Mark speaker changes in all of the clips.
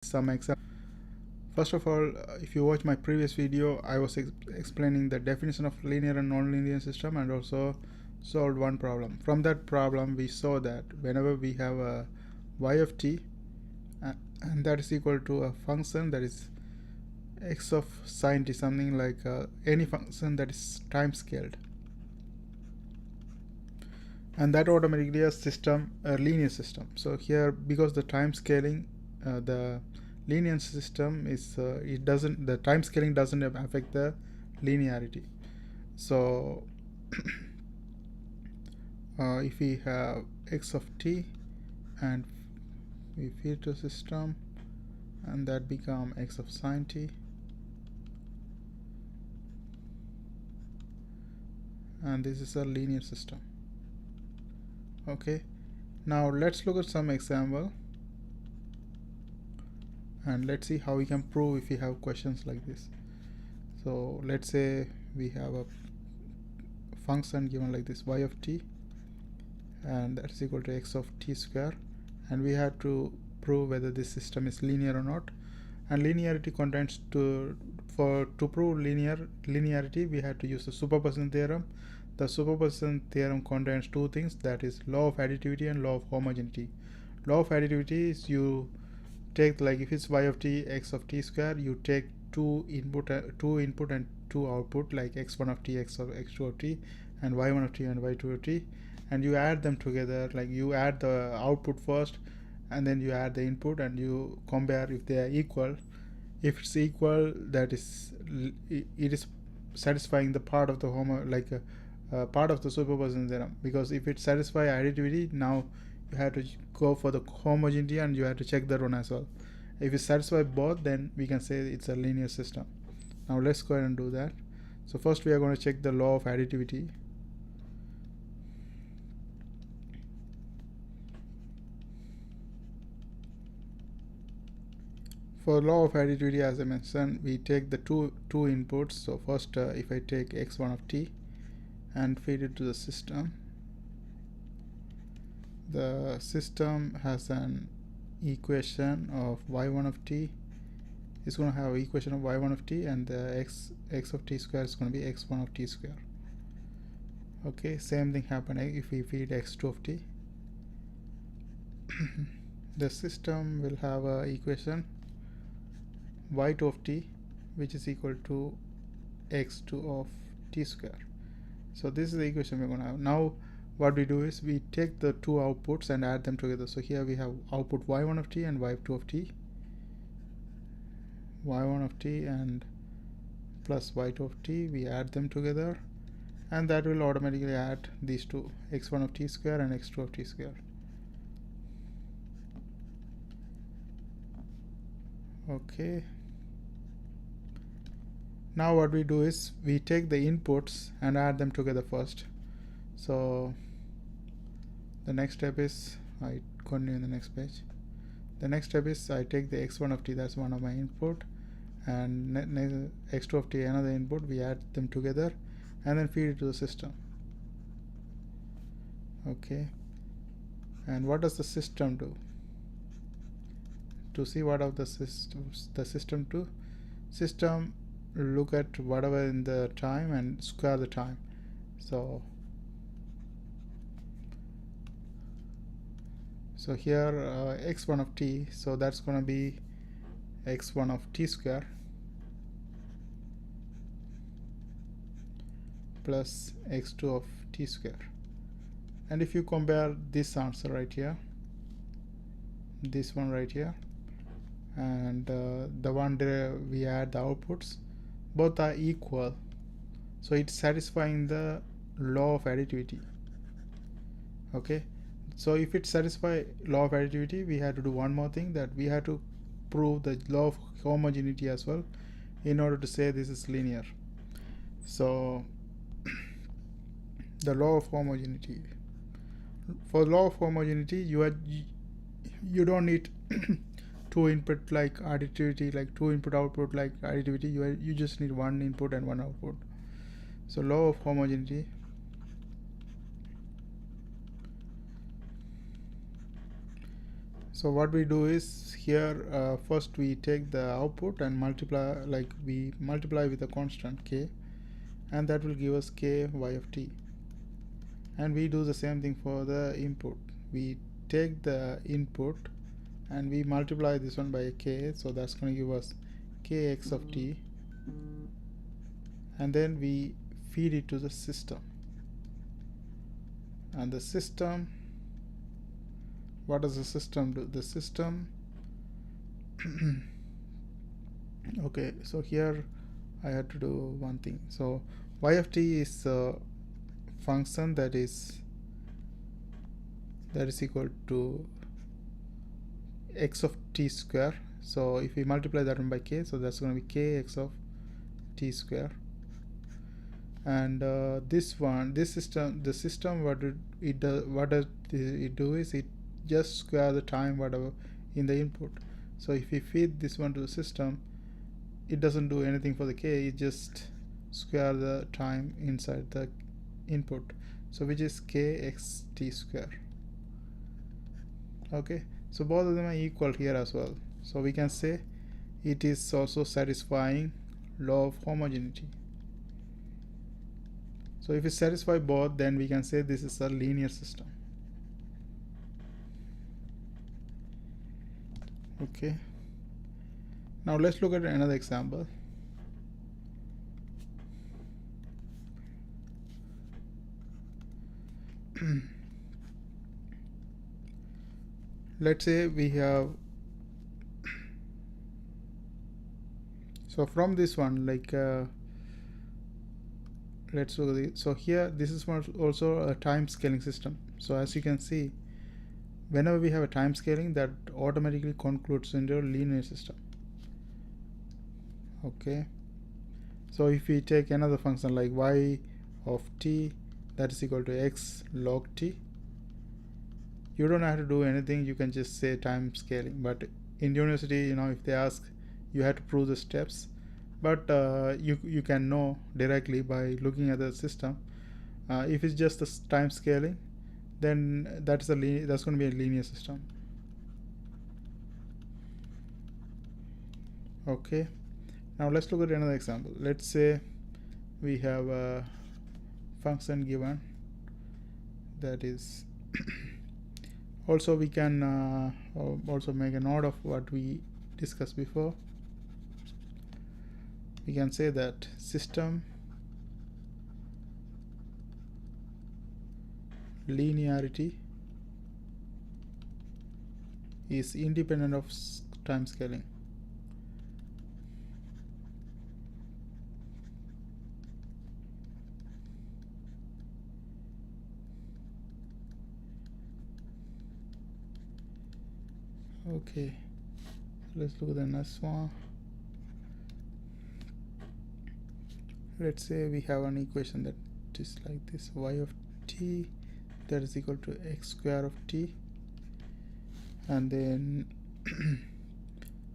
Speaker 1: some example. First of all, if you watch my previous video, I was explaining the definition of linear and nonlinear system and also solved one problem. From that problem, we saw that whenever we have a y of t and that is equal to a function that is x of sine t, something like any function that is time scaled, and that automatically a system, a linear system. So here, because the time scaling, the linear system is it doesn't, the time scaling doesn't affect the linearity. So if we have x of t and we feed to system, and that become x of sine t, and this is a linear system. Okay, now let's look at some example and let's see how we can prove if we have questions like this. So let's say we have a function given like this, y of t, and that's equal to x of t square, and we have to prove whether this system is linear or not. And linearity contains to prove linearity, we have to use the superposition theorem. The superposition theorem contains two things, that is law of additivity and law of homogeneity. Law of additivity is you take, like if it's y of t x of t square, you take two input and two output, like x1 of t, x2 of t, and y1 of t and y2 of t, and you add them together. Like you add the output first and then you add the input and you compare if they are equal. If it's equal, that is it is satisfying the part of the part of the superposition theorem, because if it satisfies additivity, now you have to go for the homogeneity and you have to check that one as well. If it satisfies both, then we can say it's a linear system. Now let's go ahead and do that. So first we are going to check the law of additivity. For law of additivity, as I mentioned, we take the two inputs. So first, if I take x1 of t and feed it to the system has an equation of y1 of t. It's going to have equation of y1 of t, and the x of t square is going to be x1 of t square. Okay, same thing happen if we feed x2 of t. The system will have a equation y2 of t, which is equal to x2 of t square. So this is the equation we're going to have. Now what we do is we take the two outputs and add them together. So here we have output y1 of t and y2 of t, y1 of t and plus y2 of t, we add them together, and that will automatically add these two, x1 of t square and x2 of t square. Okay, now what we do is we take the inputs and add them together first. So the next step is, I continue in the next page. The next step is I take the x1 of t, that's one of my input, and x2 of t, another input, we add them together and then feed it to the system. Okay, and what does the system do? To see what of the system do, system look at whatever in the time and square the time. So here x1 of t, so that's going to be x1 of t square plus x2 of t square. And if you compare this answer right here, this one right here, and the one there we add the outputs, both are equal, so it's satisfying the law of additivity. Okay, so if it satisfies law of additivity, we have to do one more thing, that we have to prove the law of homogeneity as well in order to say this is linear. So the law of homogeneity, for law of homogeneity, you don't need two input like additivity, like two input output like additivity. You just need one input and one output. So law of homogeneity, So what we do is here first we take the output and multiply, like we multiply with a constant k, and that will give us k y of t. And we do the same thing for the input. We take the input and we multiply this one by k, so that's going to give us kx of t, and then we feed it to the system. And the system, what does the system do? The system okay, so here I had to do one thing. So y of t is a function that is equal to x of t square. So if we multiply that one by k, so that's going to be kx of t square. And this system, what it does is it just square the time whatever in the input. So if we feed this one to the system, it doesn't do anything for the k, it just square the time inside the input, so which is kx t square. Okay, so both of them are equal here as well, so we can say it is also satisfying law of homogeneity. So if we satisfy both, then we can say this is a linear system. Okay, now let's look at another example. Let's say we have, so from this one, like let's look at it. So here this is also a time scaling system. So as you can see, whenever we have a time scaling, that automatically concludes into a linear system. Okay, so if we take another function like y of t, that is equal to x log t, you don't have to do anything, you can just say time scaling. But in university, you know, if they ask, you have to prove the steps, but you can know directly by looking at the system. If it's just the time scaling, then that's going to be a linear system. Okay, now let's look at another example. Let's say we have a function given that is also we can also make a note of what we discussed before. We can say that system linearity is independent of time scaling. Okay, let's look at the next one. Let's say we have an equation that is like this: y of t that is equal to x square of t, and then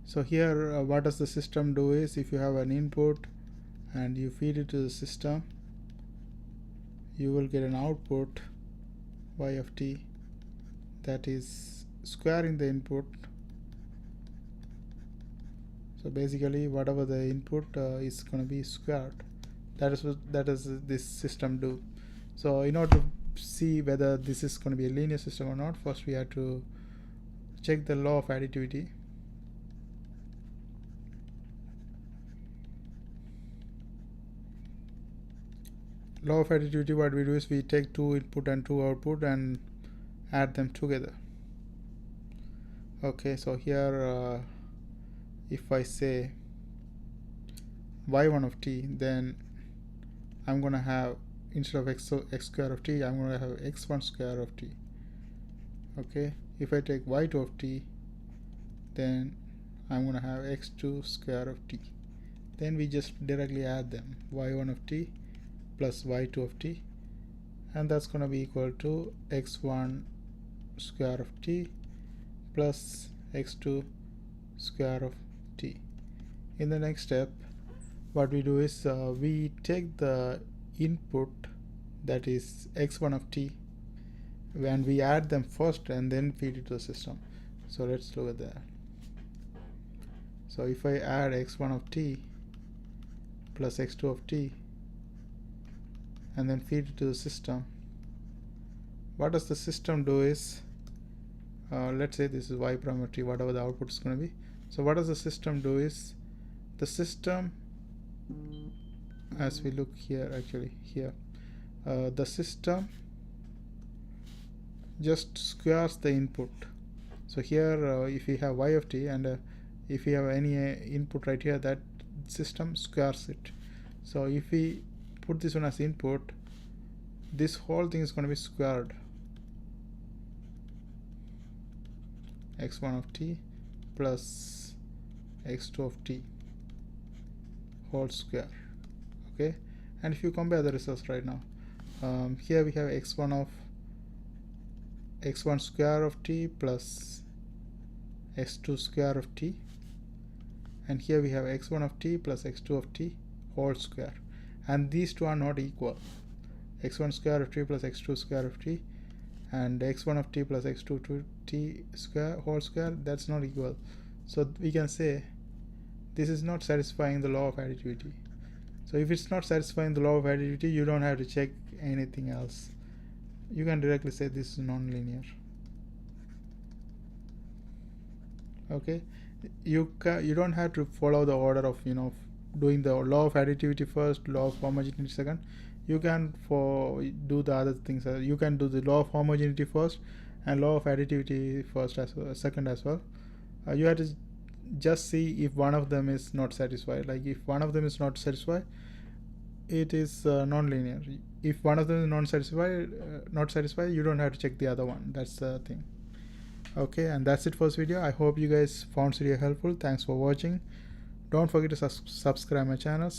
Speaker 1: so here what does the system do is, if you have an input and you feed it to the system, you will get an output y of t that is squaring the input. So basically whatever the input is going to be squared. That is this system do. So in order to see whether this is going to be a linear system or not, first we have to check the law of additivity. Law of additivity, what we do is we take two input and two output and add them together. Okay, so here if I say y1 of t, then I'm gonna have, instead of x square of t, I'm gonna have x1 square of t. Okay, if I take y2 of t, then I'm gonna have x2 square of t. Then we just directly add them, y1 of t plus y2 of t, and that's gonna be equal to x1 square of t plus x2 square of t. In the next step, what we do is we take the input, that is x1 of t, and we add them first and then feed it to the system. So let's look at that. So if I add x1 of t plus x2 of t and then feed it to the system, what does the system do is, let's say this is y prime of t, whatever the output is going to be. So what does the system do is, the system, as we look here, actually here, the system just squares the input. So here if we have y of t and if we have any input right here, that system squares it. So if we put this one as input, this whole thing is going to be squared, x1 of t plus x2 of t whole square. Okay, and if you compare the results right now, here we have x1 square of t plus x2 square of t, and here we have x1 of t plus x2 of t whole square, and these two are not equal. x1 square of t plus x2 square of t and x1 of t plus x2 to t square whole square, that's not equal. So we can say this is not satisfying the law of additivity. So if it's not satisfying the law of additivity, you don't have to check anything else. You can directly say this is non-linear. Okay, you don't have to follow the order of doing the law of additivity first, law of homogeneity second. You can do the other things. You can do the law of homogeneity first and law of additivity first as well, second as well. You have to just see if one of them is not satisfied. Like if one of them is not satisfied, it is non-linear. If one of them is not satisfied, you don't have to check the other one. That's the thing. Okay, and that's it for this video. I hope you guys found this video helpful. Thanks for watching. Don't forget to subscribe my channel.